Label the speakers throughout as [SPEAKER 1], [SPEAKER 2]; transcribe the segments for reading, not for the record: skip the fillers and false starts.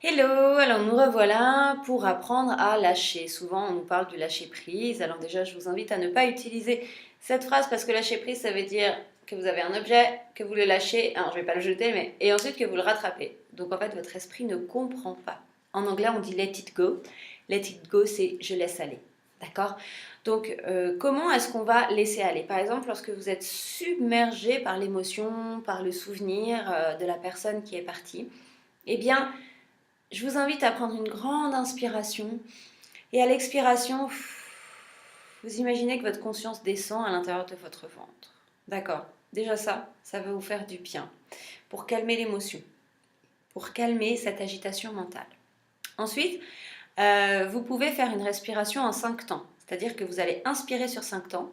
[SPEAKER 1] Hello, alors nous revoilà pour apprendre à lâcher. Souvent on nous parle du lâcher prise. Alors déjà je vous invite à ne pas utiliser cette phrase parce que lâcher prise ça veut dire que vous avez un objet, que vous le lâchez, alors je vais pas le jeter mais et ensuite que vous le rattrapez. Donc en fait votre esprit ne comprend pas. En anglais on dit let it go. Let it go c'est je laisse aller. D'accord? Donc comment est-ce qu'on va laisser aller? Par exemple lorsque vous êtes submergé par l'émotion, par le souvenir de la personne qui est partie, eh bien je vous invite à prendre une grande inspiration et à l'expiration, vous imaginez que votre conscience descend à l'intérieur de votre ventre. D'accord. Déjà ça va vous faire du bien pour calmer l'émotion, pour calmer cette agitation mentale. Ensuite, vous pouvez faire une respiration en 5 temps. C'est-à-dire que vous allez inspirer sur 5 temps.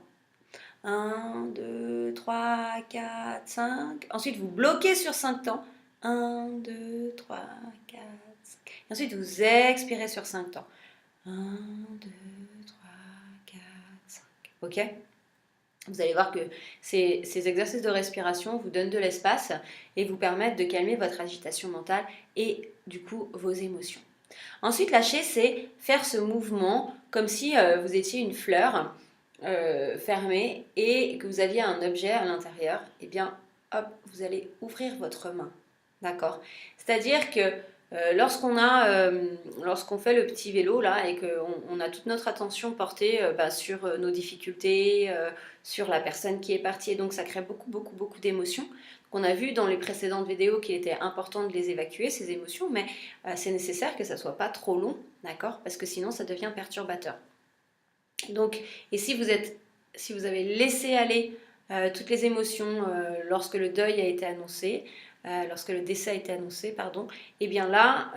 [SPEAKER 1] 1, 2, 3, 4, 5. Ensuite, vous bloquez sur 5 temps. 1, 2, 3, 4, 5. Et ensuite, vous expirez sur 5 temps. 1, 2, 3, 4, 5. Ok? Vous allez voir que ces exercices de respiration vous donnent de l'espace et vous permettent de calmer votre agitation mentale et du coup vos émotions. Ensuite, lâcher, c'est faire ce mouvement comme si vous étiez une fleur fermée et que vous aviez un objet à l'intérieur. Et bien, hop, vous allez ouvrir votre main. D'accord? C'est-à-dire que lorsqu'on fait le petit vélo là et qu'on a toute notre attention portée sur nos difficultés, sur la personne qui est partie, et donc ça crée beaucoup d'émotions. On a vu dans les précédentes vidéos qu'il était important de les évacuer, ces émotions, mais c'est nécessaire que ça soit pas trop long, d'accord? Parce que sinon ça devient perturbateur. Donc, et si vous avez laissé aller toutes les émotions lorsque le deuil a été annoncé, lorsque le décès a été annoncé, pardon, et bien là,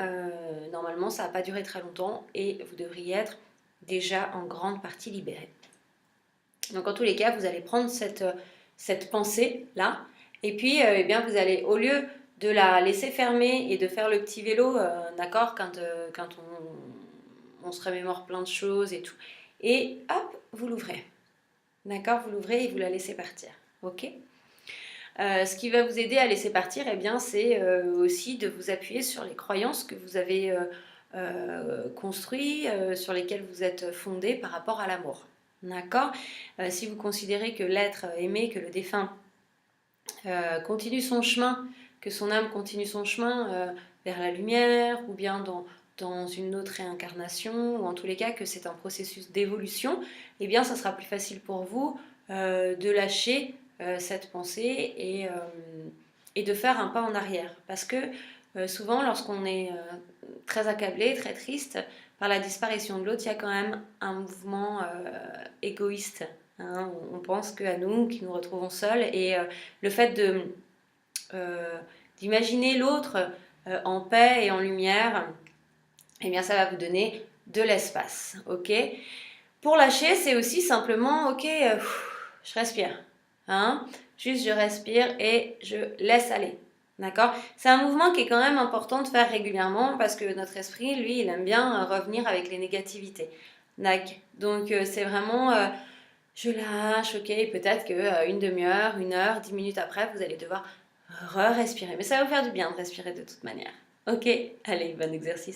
[SPEAKER 1] normalement, ça n'a pas duré très longtemps et vous devriez être déjà en grande partie libéré. Donc, en tous les cas, vous allez prendre cette pensée-là, et puis, eh bien, vous allez, au lieu de la laisser fermer et de faire le petit vélo, d'accord, quand on se remémore plein de choses et tout, et hop, vous l'ouvrez. D'accord? Vous l'ouvrez et vous la laissez partir. Ok? Ce qui va vous aider à laisser partir, eh bien, c'est aussi de vous appuyer sur les croyances que vous avez construites, sur lesquelles vous êtes fondé par rapport à l'amour. D'accord? Si vous considérez que l'être aimé, que le défunt continue son chemin, que son âme continue son chemin vers la lumière ou bien dans une autre réincarnation, ou en tous les cas que c'est un processus d'évolution, eh bien ça sera plus facile pour vous de lâcher cette pensée et de faire un pas en arrière. Parce que souvent lorsqu'on est très accablé, très triste par la disparition de l'autre, il y a quand même un mouvement égoïste. Hein, on pense qu'à nous, qui nous retrouvons seuls, et le fait d'imaginer l'autre en paix et en lumière, eh bien ça va vous donner de l'espace, ok? Pour lâcher, c'est aussi simplement, ok, je respire, hein? Juste je respire et je laisse aller, d'accord? C'est un mouvement qui est quand même important de faire régulièrement parce que notre esprit, lui, il aime bien revenir avec les négativités. Donc c'est vraiment, je lâche, ok, peut-être que une demi-heure, 1 heure, 10 minutes après, vous allez devoir re-respirer. Mais ça va vous faire du bien de respirer de toute manière. Ok, allez, bon exercice.